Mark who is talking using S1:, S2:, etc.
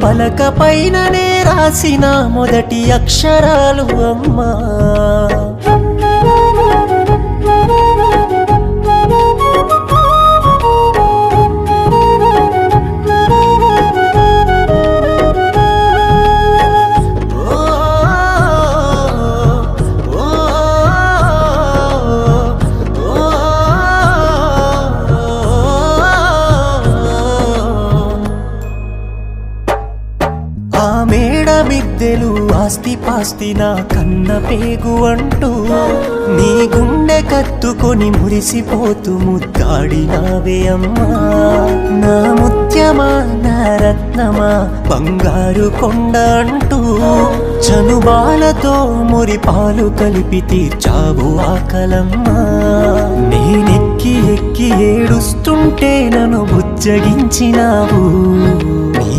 S1: పలక పైననే రాసిన మొదటి అక్షరాలు అమ్మా. ఆ మేడ మిద్దెలు ఆస్తి పాస్తి నా కన్న పేగు అంటూ నీ గుండె కత్తుకొని మురిసిపోతూ ముద్దాడినావే అమ్మా. నా ముత్యమా నా రత్నమా బంగారు కొండ అంటూ చనుబాలతో మురిపాలు కలిపి తీర్చావు ఆకలమ్మా. నేనెక్కి ఎక్కి ఏడుస్తుంటే నన్ను బుజ్జగించినావు.